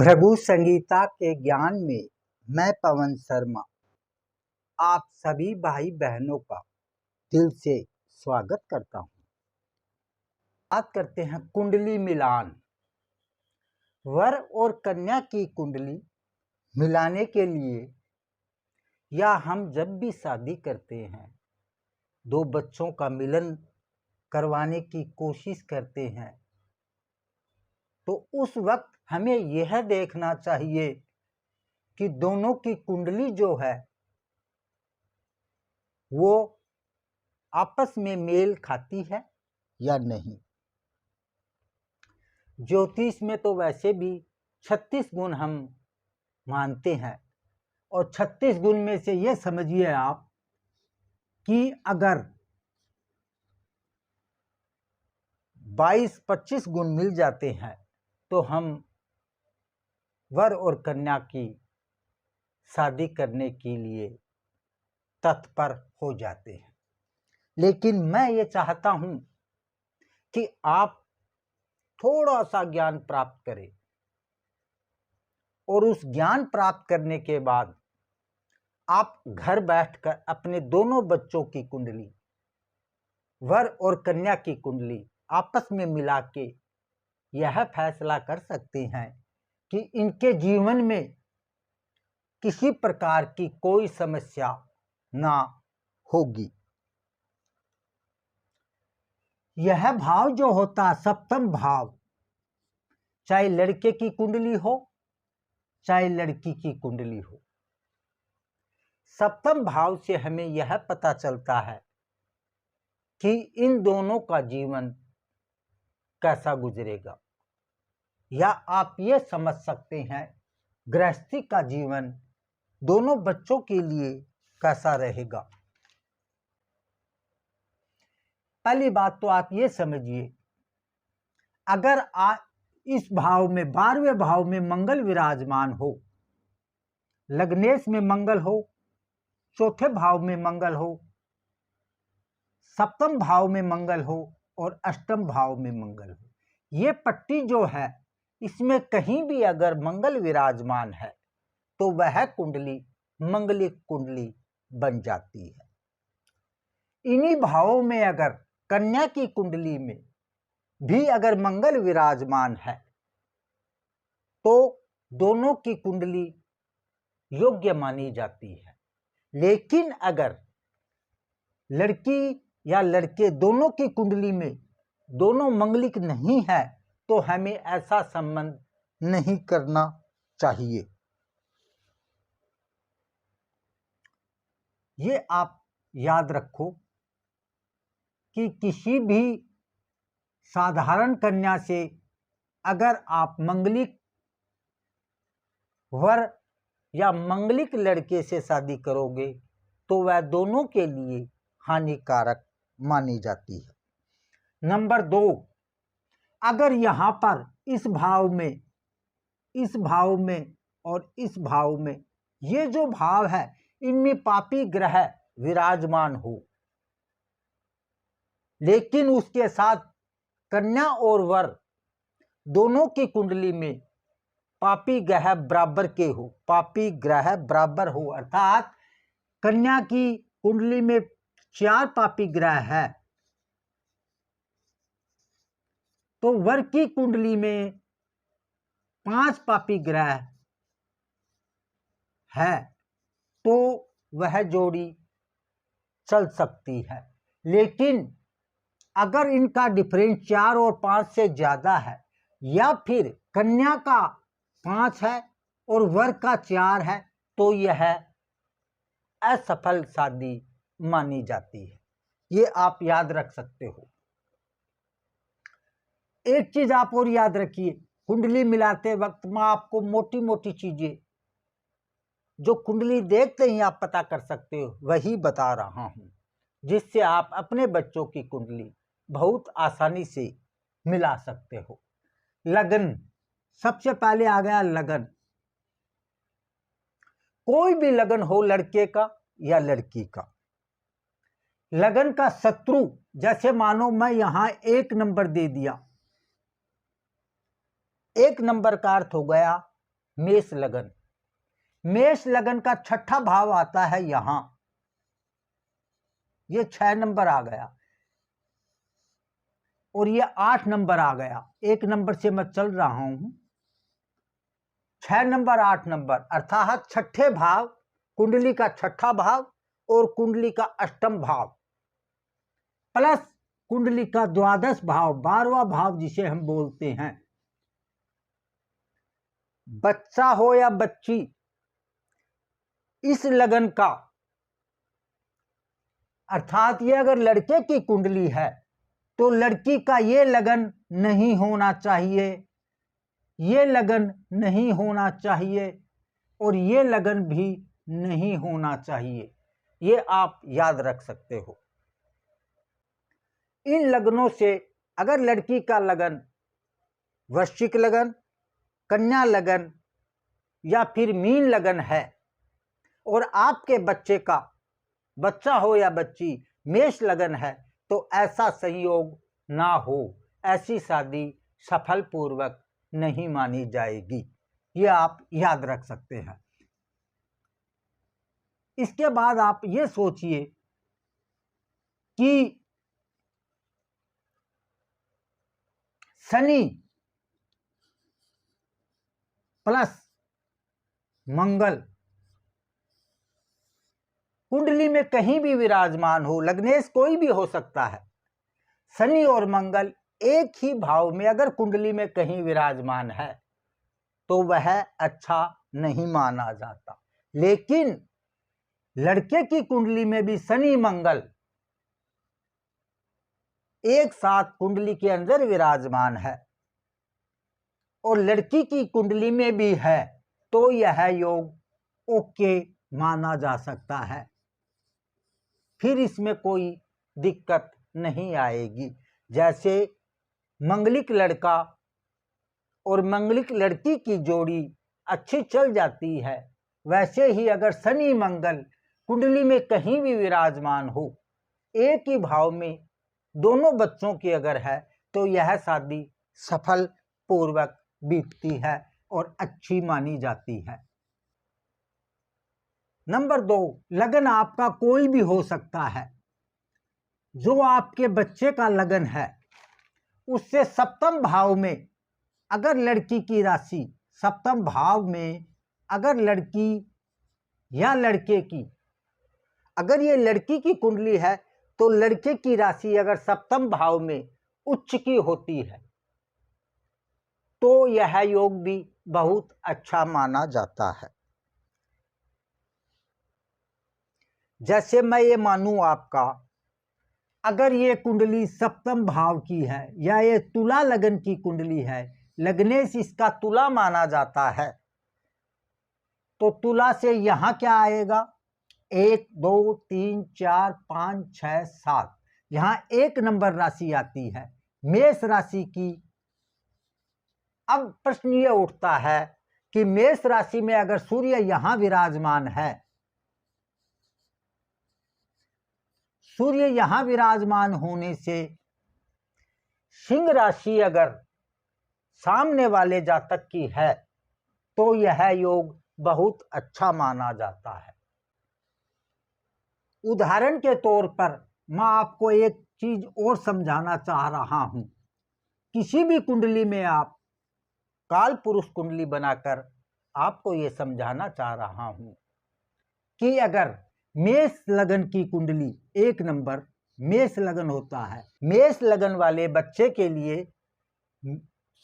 भृगु संगीता के ज्ञान में मैं पवन शर्मा आप सभी भाई बहनों का दिल से स्वागत करता हूँ। बात करते हैं कुंडली मिलान। वर और कन्या की कुंडली मिलाने के लिए या हम जब भी शादी करते हैं, दो बच्चों का मिलन करवाने की कोशिश करते हैं, तो उस वक्त हमें यह देखना चाहिए कि दोनों की कुंडली जो है वो आपस में मेल खाती है या नहीं। ज्योतिष में तो वैसे भी 36 गुण हम मानते हैं, और 36 गुण में से ये समझिए आप कि अगर 22-25 गुण मिल जाते हैं तो हम वर और कन्या की शादी करने के लिए तत्पर हो जाते हैं। लेकिन मैं ये चाहता हूं कि आप थोड़ा सा ज्ञान प्राप्त करें, और उस ज्ञान प्राप्त करने के बाद आप घर बैठकर अपने दोनों बच्चों की कुंडली, वर और कन्या की कुंडली आपस में मिला के यह फैसला कर सकते हैं कि इनके जीवन में किसी प्रकार की कोई समस्या ना होगी। यह भाव जो होता है सप्तम भाव, चाहे लड़के की कुंडली हो चाहे लड़की की कुंडली हो, सप्तम भाव से हमें यह पता चलता है कि इन दोनों का जीवन कैसा गुजरेगा, या आप ये समझ सकते हैं गृहस्थी का जीवन दोनों बच्चों के लिए कैसा रहेगा। पहली बात तो आप ये समझिए, अगर इस भाव में 12वें भाव में मंगल विराजमान हो, लग्नेश में मंगल हो, चौथे भाव में मंगल हो, सप्तम भाव में मंगल हो और अष्टम भाव में मंगल हो, ये पट्टी जो है इसमें कहीं भी अगर मंगल विराजमान है तो वह कुंडली मंगलिक कुंडली बन जाती है। इन्हीं भावों में अगर कन्या की कुंडली में भी अगर मंगल विराजमान है तो दोनों की कुंडली योग्य मानी जाती है। लेकिन अगर लड़की या लड़के दोनों की कुंडली में दोनों मंगलिक नहीं है तो हमें ऐसा संबंध नहीं करना चाहिए। ये आप याद रखो कि किसी भी साधारण कन्या से अगर आप मंगलिक वर या मंगलिक लड़के से शादी करोगे तो वह दोनों के लिए हानिकारक मानी जाती है। नंबर 2, अगर यहाँ पर इस भाव में और इस भाव में ये जो भाव है इनमें पापी ग्रह विराजमान हो, लेकिन उसके साथ कन्या और वर दोनों की कुंडली में पापी ग्रह बराबर के हो, पापी ग्रह बराबर हो, अर्थात कन्या की कुंडली में 4 पापी ग्रह है तो वर की कुंडली में 5 पापी ग्रह है तो वह जोड़ी चल सकती है। लेकिन अगर इनका डिफरेंस 4 और 5 से ज्यादा है, या फिर कन्या का 5 है और वर का 4 है, तो यह असफल शादी मानी जाती है। ये आप याद रख सकते हो। एक चीज आप और याद रखिए, कुंडली मिलाते वक्त मैं आपको मोटी मोटी चीजें जो कुंडली देखते ही आप पता कर सकते हो वही बता रहा हूं, जिससे आप अपने बच्चों की कुंडली बहुत आसानी से मिला सकते हो। लगन, सबसे पहले आ गया लगन। कोई भी लगन हो लड़के का या लड़की का, लगन का शत्रु, जैसे मानो मैं यहां 1 नंबर दे दिया, 1 नंबर का अर्थ हो गया मेष लगन। मेष लगन का छठा भाव आता है यहां, ये 6 नंबर आ गया और ये 8 नंबर आ गया। 1 नंबर से मैं चल रहा हूं, 6 नंबर 8 नंबर, अर्थात छठे भाव, कुंडली का छठा भाव और कुंडली का अष्टम भाव प्लस कुंडली का द्वादश भाव, 12वां भाव जिसे हम बोलते हैं। बच्चा हो या बच्ची, इस लगन का, अर्थात ये अगर लड़के की कुंडली है तो लड़की का ये लगन नहीं होना चाहिए, ये लगन नहीं होना चाहिए और ये लगन भी नहीं होना चाहिए। ये आप याद रख सकते हो। इन लगनों से अगर लड़की का लगन वृश्चिक लगन, कन्या लगन या फिर मीन लगन है और आपके बच्चे का, बच्चा हो या बच्ची, मेष लगन है, तो ऐसा संयोग ना हो, ऐसी शादी सफल पूर्वक नहीं मानी जाएगी। ये आप याद रख सकते हैं। इसके बाद आप ये सोचिए कि शनि प्लस मंगल कुंडली में कहीं भी विराजमान हो, लग्नेश कोई भी हो सकता है, शनि और मंगल एक ही भाव में अगर कुंडली में कहीं विराजमान है तो वह अच्छा नहीं माना जाता। लेकिन लड़के की कुंडली में भी शनि मंगल एक साथ कुंडली के अंदर विराजमान है और लड़की की कुंडली में भी है तो यह योग ओके माना जा सकता है, फिर इसमें कोई दिक्कत नहीं आएगी। जैसे मंगलिक लड़का और मंगलिक लड़की की जोड़ी अच्छी चल जाती है, वैसे ही अगर शनि मंगल कुंडली में कहीं भी विराजमान हो, एक ही भाव में दोनों बच्चों की अगर है, तो यह शादी सफल पूर्वक बीतती है और अच्छी मानी जाती है। नंबर 2, लगन आपका कोई भी हो सकता है। जो आपके बच्चे का लगन है उससे सप्तम भाव में अगर लड़की की राशि, सप्तम भाव में अगर लड़की या लड़के की, अगर ये लड़की की कुंडली है तो लड़के की राशि अगर सप्तम भाव में उच्च की होती है तो यह योग भी बहुत अच्छा माना जाता है। जैसे मैं ये मानूं आपका, अगर ये कुंडली सप्तम भाव की है या ये तुला लगन की कुंडली है, लग्नेश इसका तुला माना जाता है, तो तुला से यहां क्या आएगा, 1 2 3 4 5 6 7, यहां 1 नंबर राशि आती है मेष राशि की। अब प्रश्न ये उठता है कि मेष राशि में अगर सूर्य यहां विराजमान है, सूर्य यहां विराजमान होने से सिंह राशि अगर सामने वाले जातक की है तो यह योग बहुत अच्छा माना जाता है। उदाहरण के तौर पर मैं आपको एक चीज और समझाना चाह रहा हूं। किसी भी कुंडली में आप काल पुरुष कुंडली बनाकर आपको यह समझाना चाह रहा हूं कि अगर मेष लगन की कुंडली, 1 नंबर मेष लगन होता है, मेष लगन वाले बच्चे के लिए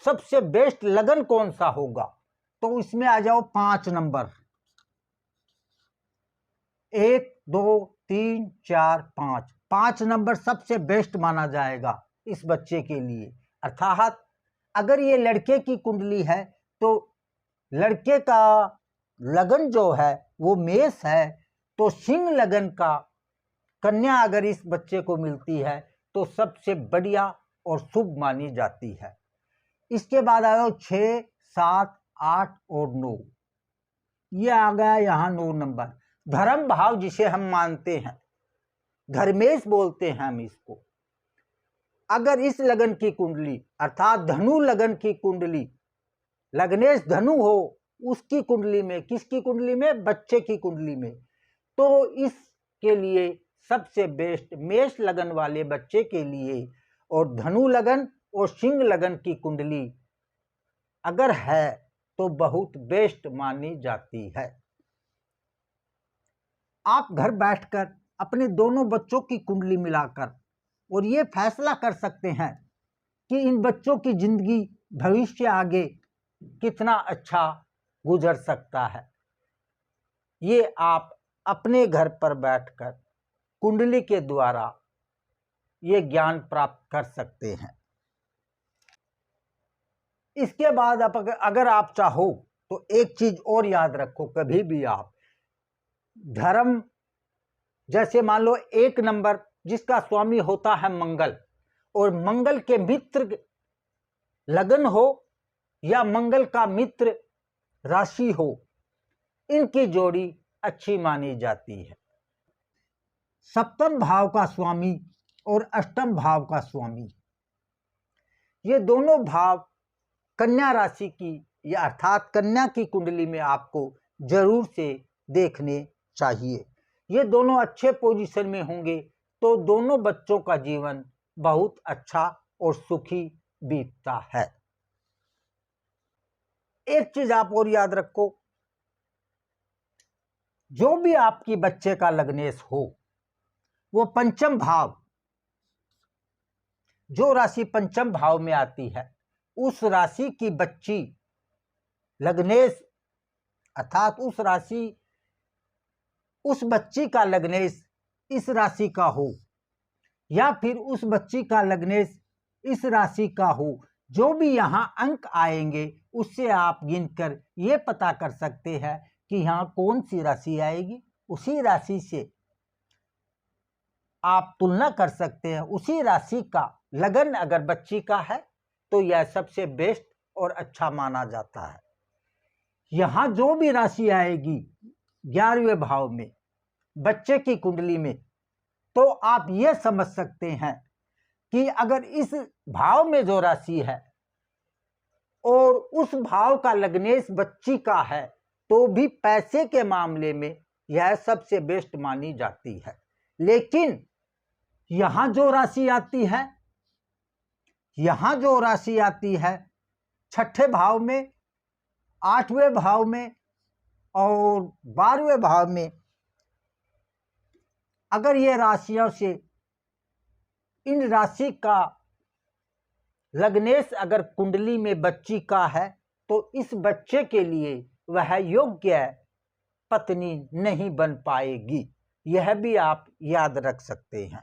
सबसे बेस्ट लगन कौन सा होगा, तो इसमें आ जाओ 5 नंबर, 1 2 3 4 5, 5 नंबर सबसे बेस्ट माना जाएगा इस बच्चे के लिए। अर्थात अगर ये लड़के की कुंडली है तो लड़के का लगन जो है वो मेष है, तो सिंह लगन का कन्या अगर इस बच्चे को मिलती है तो सबसे बढ़िया और शुभ मानी जाती है। इसके बाद आयो 6 7 8 और 9, ये आ गया यहाँ 9 नंबर, धर्म भाव जिसे हम मानते हैं, धर्मेश बोलते हैं हम इसको। अगर इस लगन की कुंडली अर्थात धनु लगन की कुंडली, लग्नेश धनु हो उसकी कुंडली में, किसकी कुंडली में? बच्चे की कुंडली में। तो इसके लिए सबसे बेस्ट मेष लगन वाले बच्चे के लिए और धनु लगन और सिंह लगन की कुंडली अगर है तो बहुत बेस्ट मानी जाती है। आप घर बैठकर अपने दोनों बच्चों की कुंडली मिलाकर और ये फैसला कर सकते हैं कि इन बच्चों की जिंदगी भविष्य आगे कितना अच्छा गुजर सकता है। ये आप अपने घर पर बैठकर कुंडली के द्वारा ये ज्ञान प्राप्त कर सकते हैं। इसके बाद अगर आप चाहो तो एक चीज और याद रखो, कभी भी आप धर्म, जैसे मान लो 1 नंबर जिसका स्वामी होता है मंगल, और मंगल के मित्र लगन हो या मंगल का मित्र राशि हो, इनकी जोड़ी अच्छी मानी जाती है। सप्तम भाव का स्वामी और अष्टम भाव का स्वामी, ये दोनों भाव कन्या राशि की या अर्थात कन्या की कुंडली में आपको जरूर से देखने चाहिए। ये दोनों अच्छे पोजीशन में होंगे तो दोनों बच्चों का जीवन बहुत अच्छा और सुखी बीतता है। एक चीज आप और याद रखो, जो भी आपकी बच्चे का लग्नेश हो वो पंचम भाव, जो राशि पंचम भाव में आती है उस राशि की बच्ची लग्नेश अर्थात उस बच्ची का लग्नेश इस राशि का हो या फिर उस बच्ची का लग्नेश इस राशि का हो, जो भी यहाँ अंक आएंगे उससे आप गिनकर ये पता कर सकते हैं कि यहाँ कौन सी राशि आएगी। उसी राशि से आप तुलना कर सकते हैं। उसी राशि का लगन अगर बच्ची का है तो यह सबसे बेस्ट और अच्छा माना जाता है। यहाँ जो भी राशि आएगी 11वें भाव में बच्चे की कुंडली में, तो आप ये समझ सकते हैं कि अगर इस भाव में जो राशि है और उस भाव का लग्नेश बच्ची का है तो भी पैसे के मामले में यह सबसे बेस्ट मानी जाती है। लेकिन यहां जो राशि आती है छठे भाव में, 8वें भाव में और 12वें भाव में, अगर ये राशियों से इन राशि का लग्नेश अगर कुंडली में बच्ची का है तो इस बच्चे के लिए वह योग्य पत्नी नहीं बन पाएगी। यह भी आप याद रख सकते हैं।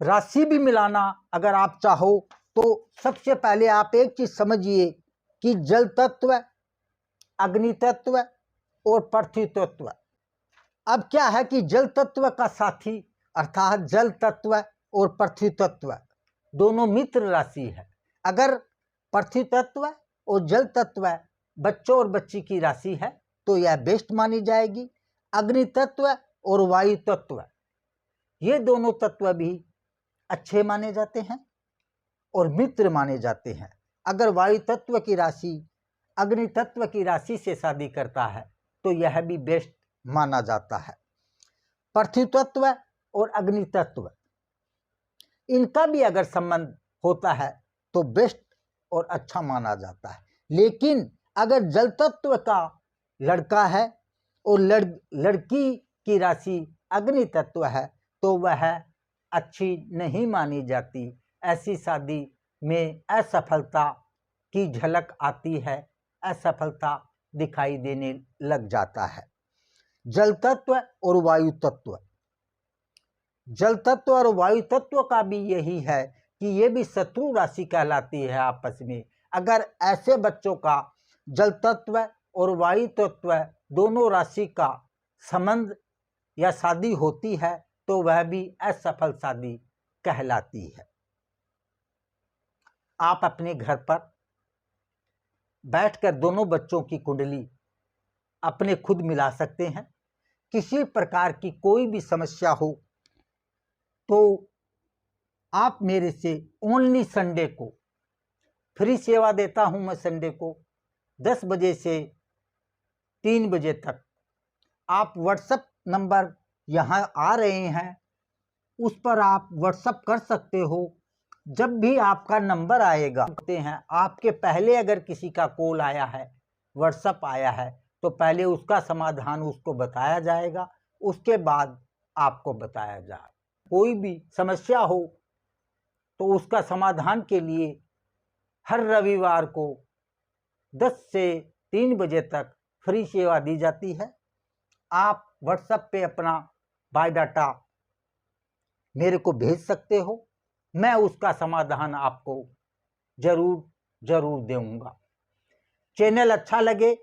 राशि भी मिलाना अगर आप चाहो तो सबसे पहले आप एक चीज समझिए कि जल तत्व, अग्नि तत्व और पृथ्वी तत्व। अब क्या है कि जल तत्व का साथी अर्थात जल तत्व और पृथ्वी तत्व दोनों मित्र राशि है। अगर पृथ्वी तत्व और जल तत्व बच्चों और बच्ची की राशि है तो यह बेस्ट मानी जाएगी। अग्नि तत्व और वायु तत्व ये दोनों तत्व भी अच्छे माने जाते हैं और मित्र माने जाते हैं। अगर वायु तत्व की राशि अग्नि तत्व की राशि से शादी करता है तो यह भी बेस्ट माना जाता है। पृथ्वी तत्व और अग्नि तत्व इनका भी अगर संबंध होता है तो बेस्ट और अच्छा माना जाता है। लेकिन अगर जल तत्व का लड़का है और लड़की की राशि अग्नि तत्व है तो वह अच्छी नहीं मानी जाती। ऐसी शादी में असफलता की झलक आती है, असफलता दिखाई देने लग जाता है। जल तत्व और वायु तत्व, जल तत्व और वायु तत्व का भी यही है कि ये भी शत्रु राशि कहलाती है आपस में। अगर ऐसे बच्चों का जल तत्व और वायु तत्व दोनों राशि का संबंध या शादी होती है तो वह भी असफल शादी कहलाती है। आप अपने घर पर बैठकर दोनों बच्चों की कुंडली अपने खुद मिला सकते हैं। किसी प्रकार की कोई भी समस्या हो तो आप मेरे से ओनली संडे को फ्री सेवा देता हूं। मैं संडे को 10 बजे से 3 बजे तक। आप व्हाट्सएप नंबर यहाँ आ रहे हैं, उस पर आप व्हाट्सएप कर सकते हो। जब भी आपका नंबर आएगा आपके पहले अगर किसी का कॉल आया है, व्हाट्सएप आया है, तो पहले उसका समाधान उसको बताया जाएगा, उसके बाद आपको बताया जाएगा। कोई भी समस्या हो तो उसका समाधान के लिए हर रविवार को 10 से 3 बजे तक फ्री सेवा दी जाती है। आप व्हाट्सएप पे अपना बायोडाटा मेरे को भेज सकते हो, मैं उसका समाधान आपको जरूर दूंगा। चैनल अच्छा लगे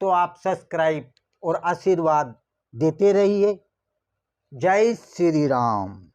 तो आप सब्सक्राइब और आशीर्वाद देते रहिए। जय श्री राम।